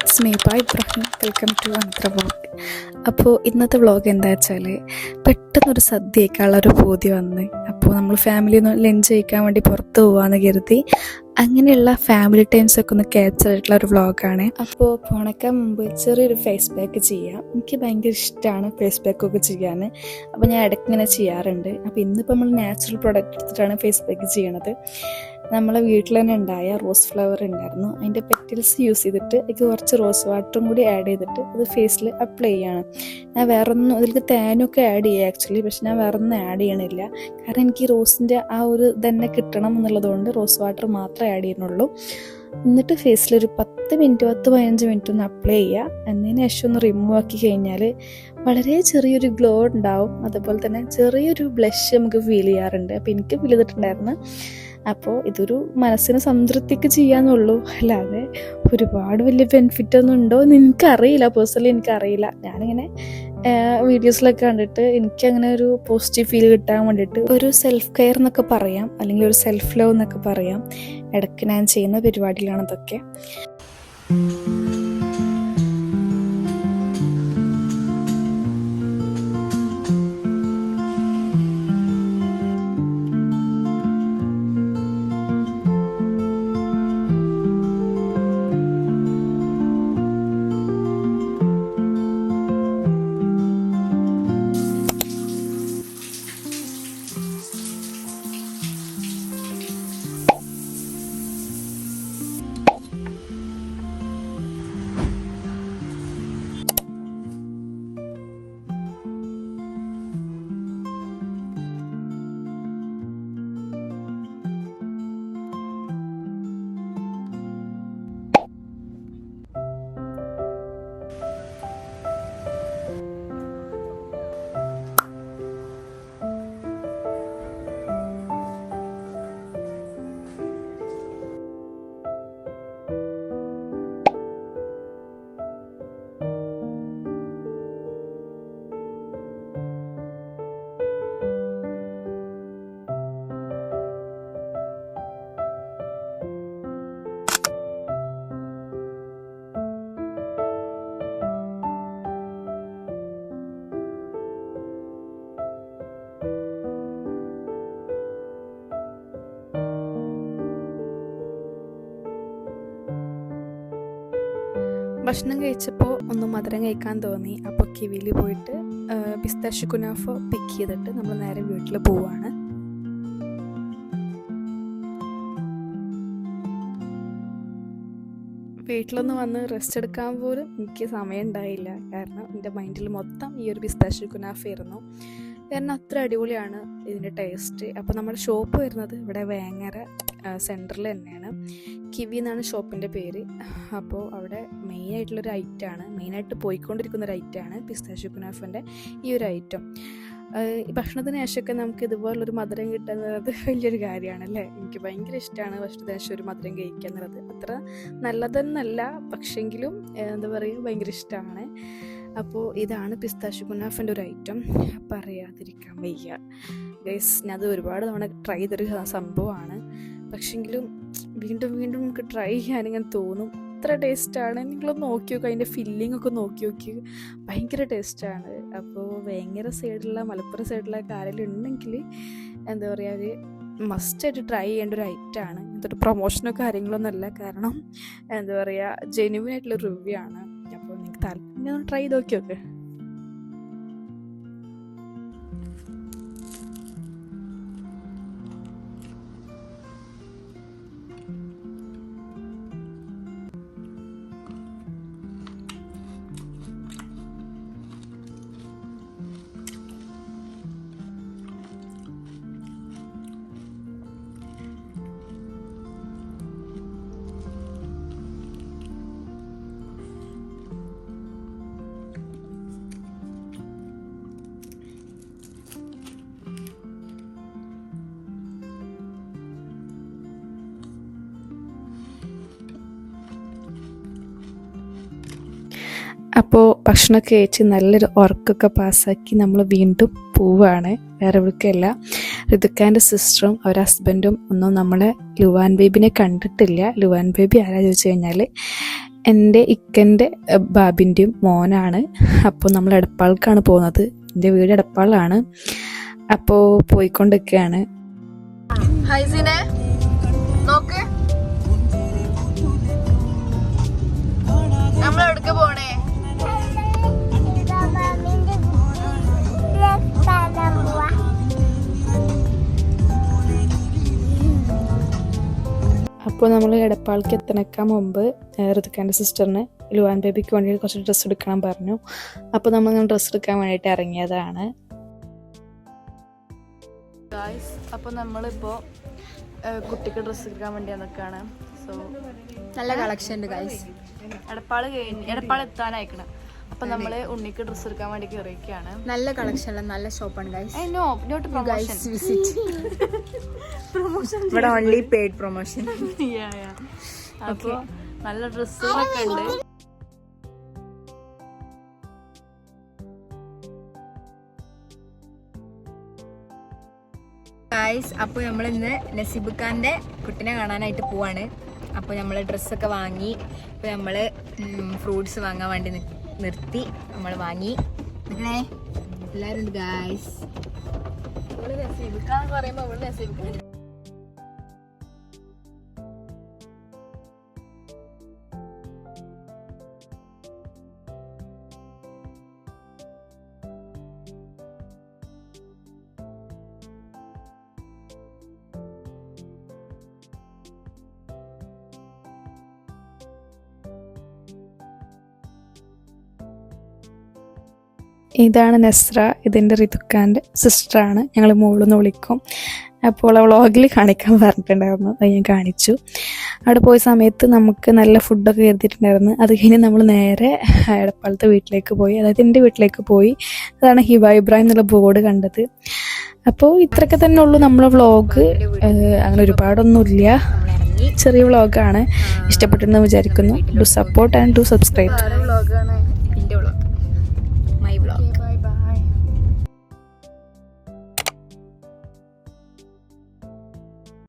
It's me by Ibrahim. Welcome to another vlog. അപ്പോൾ ഇന്നത്തെ vlog എന്താ വെച്ചാൽ പെട്ടെന്നൊരു സദ്യ കഴിക്കാനുള്ളൊരു പൂതി വന്ന് അപ്പോൾ നമ്മൾ ഫാമിലി ഒന്ന് ലഞ്ച് കഴിക്കാൻ വേണ്ടി പുറത്ത് പോകാമെന്ന് കരുതി. അങ്ങനെയുള്ള ഫാമിലി ടൈംസൊക്കെ ഒന്ന് ക്യാപ്ചർ ആയിട്ടുള്ള ഒരു വ്ളോഗാണ്. അപ്പോൾ പോണക്കാൻ മുമ്പ് ചെറിയൊരു ഫേസ് പാക്ക് ചെയ്യാം. എനിക്ക് ഭയങ്കര ഇഷ്ടമാണ് ഫേസ് പാക്കൊക്കെ ചെയ്യാൻ. അപ്പോൾ ഞാൻ ഇടയ്ക്ക് ഇങ്ങനെ ചെയ്യാറുണ്ട്. അപ്പോൾ ഇന്നിപ്പോൾ നമ്മൾ നാച്ചുറൽ പ്രോഡക്റ്റ് എടുത്തിട്ടാണ് ഫേസ് പാക്ക് ചെയ്യണത്. നമ്മളെ വീട്ടിൽ തന്നെ ഉണ്ടായ റോസ് ഫ്ലവർ ഉണ്ടായിരുന്നു. അതിൻ്റെ പെറ്റൽസ് യൂസ് ചെയ്തിട്ട് എനിക്ക് കുറച്ച് റോസ് വാട്ടറും കൂടി ആഡ് ചെയ്തിട്ട് അത് ഫേസിൽ അപ്ലൈ ചെയ്യാണ്. ഞാൻ വേറൊന്നും അതിലേക്ക് തേനൊക്കെ ആഡ് ചെയ്യുക ആക്ച്വലി, പക്ഷെ ഞാൻ വേറൊന്നും ആഡ് ചെയ്യണില്ല. കാരണം എനിക്ക് റോസിൻ്റെ ആ ഒരു തന്നെ കിട്ടണം എന്നുള്ളതുകൊണ്ട് റോസ് വാട്ടർ മാത്രമേ ആഡ് ചെയ്യുന്നുള്ളൂ. എന്നിട്ട് ഫേസിലൊരു 10-15 മിനിറ്റ് ഒന്ന് അപ്ലൈ ചെയ്യുക. എന്നതിന് ശേഷം ഒന്ന് റിമൂവ് ആക്കി കഴിഞ്ഞാൽ വളരെ ചെറിയൊരു ഗ്ലോ ഉണ്ടാവും. അതുപോലെ തന്നെ ചെറിയൊരു ബ്ലഷ് നമുക്ക് ഫീൽ ചെയ്യാറുണ്ട്. അപ്പോൾ എനിക്ക് ഫീൽ ചെയ്തിട്ടുണ്ടായിരുന്നു. അപ്പോൾ ഇതൊരു മനസ്സിന് സംതൃപ്തിക്ക് ചെയ്യാന്നുള്ളൂ, അല്ലാതെ ഒരുപാട് വലിയ ബെനിഫിറ്റ് ഒന്നും ഉണ്ടോ എന്ന് എനിക്കറിയില്ല. പേഴ്സണലി എനിക്കറിയില്ല. ഞാനിങ്ങനെ വീഡിയോസിലൊക്കെ കണ്ടിട്ട് എനിക്കങ്ങനെ ഒരു പോസിറ്റീവ് ഫീൽ കിട്ടാൻ വേണ്ടിയിട്ട് ഒരു സെൽഫ് കെയർ എന്നൊക്കെ പറയാം, അല്ലെങ്കിൽ ഒരു സെൽഫ് ലവ് എന്നൊക്കെ പറയാം. ഇടയ്ക്ക് ഞാൻ ചെയ്യുന്ന പരിപാടികളാണ് ഇതൊക്കെ. ഭക്ഷണം കഴിച്ചപ്പോൾ ഒന്ന് മധുരം കഴിക്കാൻ തോന്നി. അപ്പോൾ കിവിയിൽ പോയിട്ട് പിസ്താഷ്യൂ കുനാഫ പിക്ക് ചെയ്തിട്ട് നമ്മൾ നേരെ വീട്ടിൽ പോവാണ്. വീട്ടിലൊന്ന് വന്ന് റെസ്റ്റ് എടുക്കാൻ പോലും എനിക്ക് സമയം ഉണ്ടായില്ല. കാരണം എൻ്റെ മൈൻഡിൽ മൊത്തം ഈ ഒരു പിസ്താഷ്യൂ കുനാഫ ആയിരുന്നു. കാരണം അത്ര അടിപൊളിയാണ് ഇതിൻ്റെ ടേസ്റ്റ്. അപ്പോൾ നമ്മുടെ ഷോപ്പ് വരുന്നത് ഇവിടെ വേങ്ങര സെൻറ്ററിൽ തന്നെയാണ്. കിവി എന്നാണ് ഷോപ്പിൻ്റെ പേര്. അപ്പോൾ അവിടെ മെയിനായിട്ടുള്ളൊരു ഐറ്റമാണ്, മെയിനായിട്ട് പോയിക്കൊണ്ടിരിക്കുന്നൊരു ഐറ്റമാണ് പിസ്താഷ്യൂ കുനാഫൻ്റെ ഈ ഒരു ഐറ്റം. ഈ ഭക്ഷണത്തിന് ശേഷമൊക്കെ നമുക്ക് ഇതുപോലുള്ളൊരു മധുരം കിട്ടുന്നത് വലിയൊരു കാര്യമാണ് അല്ലേ. എനിക്ക് ഭയങ്കര ഇഷ്ടമാണ് ഭക്ഷണത്തിന് ശേഷം ഒരു മധുരം കഴിക്കുക എന്നുള്ളത്. അത്ര നല്ലതെന്നല്ല, പക്ഷെങ്കിലും എന്താ പറയുക, ഭയങ്കര ഇഷ്ടമാണ്. അപ്പോൾ ഇതാണ് പിസ്താഷ്യൂ കുനാഫൻ്റെ ഒരു ഐറ്റം. പറയാതിരിക്കാൻ വയ്യ ഗൈസ്. ഞാനത് ഒരുപാട് തവണ ട്രൈ ചെയ്തൊരു സംഭവമാണ്. പക്ഷെങ്കിലും വീണ്ടും വീണ്ടും നമുക്ക് ട്രൈ ചെയ്യാനിങ്ങനെ തോന്നും. അത്ര ടേസ്റ്റാണ്. നിങ്ങളൊന്ന് നോക്കി നോക്കുക, അതിൻ്റെ ഫില്ലിംഗ് ഒക്കെ നോക്കി നോക്കി, ഭയങ്കര ടേസ്റ്റാണ്. അപ്പോൾ വേങ്ങര സൈഡിലുള്ള മലപ്പുറം സൈഡിലുള്ള ആരെങ്കിലും ഉണ്ടെങ്കിൽ എന്താ പറയുക, ഒരു മസ്റ്റായിട്ട് ട്രൈ ചെയ്യേണ്ട ഒരു ഐറ്റമാണ്. ഇതൊരു പ്രൊമോഷനോ കാര്യങ്ങളൊന്നും അല്ല, കാരണം എന്താ പറയുക, ജെന്യുവൻ ആയിട്ടുള്ള റിവ്യൂ ആണ്. അപ്പോൾ നിങ്ങൾക്ക് താല്പര്യം ട്രൈ ചെയ്ത് നോക്കി നോക്ക്. അപ്പോൾ ഭക്ഷണമൊക്കെ കഴിച്ച് നല്ലൊരു ഉറക്കമൊക്കെ പാസ്സാക്കി നമ്മൾ വീണ്ടും പോവുകയാണ്. വേറെ എവിടേക്കല്ല. ഋതുക്കാൻ്റെ സിസ്റ്ററും അവരുടെ ഹസ്ബൻഡും ഒന്നും നമ്മളെ ലുവാൻ ബേബിനെ കണ്ടിട്ടില്ല. ലുവാൻ ബേബി ആരാ ചോദിച്ചു കഴിഞ്ഞാൽ എൻ്റെ ഇക്കൻ്റെ ബാബിൻ്റെയും മോനാണ്. അപ്പോൾ നമ്മൾ എടപ്പാൾക്കാണ് പോകുന്നത്. എൻ്റെ വീട് എടപ്പാളാണ്. അപ്പോൾ പോയിക്കൊണ്ടിരിക്കുകയാണ്. നമ്മളെവിടേക്ക് പോണേ? അപ്പോൾ നമ്മൾ എടപ്പാൾക്ക് എത്തണേക്കാൻ മുമ്പ് ഋതുക്കാൻ്റെ സിസ്റ്ററിന് ലുവാൻ ബേബിക്ക് വേണ്ടി കുറച്ച് ഡ്രസ്സ് എടുക്കണം പറഞ്ഞു. അപ്പോൾ നമ്മൾ ഡ്രസ്സ് എടുക്കാൻ വേണ്ടിയിട്ട് ഇറങ്ങിയതാണ്. അപ്പോൾ നമ്മളിപ്പോൾ കുട്ടിക്ക് ഡ്രസ്സ് എടുക്കാൻ വേണ്ടി വന്നിക്കാണ്. സോ നല്ല കളക്ഷൻ ഉണ്ട് ഗൈസ്. എടപ്പാൾ എത്താനായിക്കണം. അപ്പൊ നമ്മള് ഉണ്ണിക്ക് ഡ്രസ്സ് എടുക്കാൻ വേണ്ടി കയറിയൊക്കെയാണ്. നല്ല കളക്ഷൻ ഉള്ള നല്ല ഷോപ്പാണ് ഗൈസ്. ഇവിടെ ഓൺലി പെയ്ഡ് പ്രൊമോഷൻ. അപ്പൊ നല്ല ഡ്രസ്സുകളൊക്കെ ഉണ്ട്. ഗൈസ് അപ്പോൾ നമ്മൾ ഇന്ന് നസീബ് ഖാന്റെ കുട്ടിനെ കാണാനായിട്ട് പോവാണ്. അപ്പോൾ നമ്മൾ ഡ്രസ്സൊക്കെ വാങ്ങി. ഇപ്പോൾ നമ്മൾ ഫ്രൂട്ട്സ് വാങ്ങാൻ വേണ്ടി നിർത്തി. നമ്മൾ വാങ്ങി. എല്ലാവരും ഉണ്ട് ഗൈസ്. നസീബ് ഖാൻ പറയുമ്പോ അവള് നസീബ് ഖാൻ. ഇതാണ് നെസ്ര. ഇതിൻ്റെ ഋതുക്കാൻ്റെ സിസ്റ്ററാണ്. ഞങ്ങൾ മോളെന്ന് വിളിക്കും. അപ്പോൾ ആ വ്ളോഗിൽ കാണിക്കാൻ പറഞ്ഞിട്ടുണ്ടായിരുന്നു. അത് ഞാൻ കാണിച്ചു. അവിടെ പോയ സമയത്ത് നമുക്ക് നല്ല ഫുഡൊക്കെ കരുതിയിട്ടുണ്ടായിരുന്നു. അത് കഴിഞ്ഞ് നമ്മൾ നേരെ എടപ്പാളത്തെ വീട്ടിലേക്ക് പോയി, അതായത് എൻ്റെ വീട്ടിലേക്ക് പോയി. അതാണ് ഹിബ ഇബ്രാഹിം എന്നുള്ള ബോർഡ് കണ്ടത്. അപ്പോൾ ഇത്രയൊക്കെ തന്നെ ഉള്ളൂ നമ്മളെ വ്ളോഗ്. അങ്ങനെ ഒരുപാടൊന്നുമില്ല, ചെറിയ വ്ളോഗാണ്. ഇഷ്ടപ്പെട്ടെന്ന് വിചാരിക്കുന്നു. Do support and do subscribe.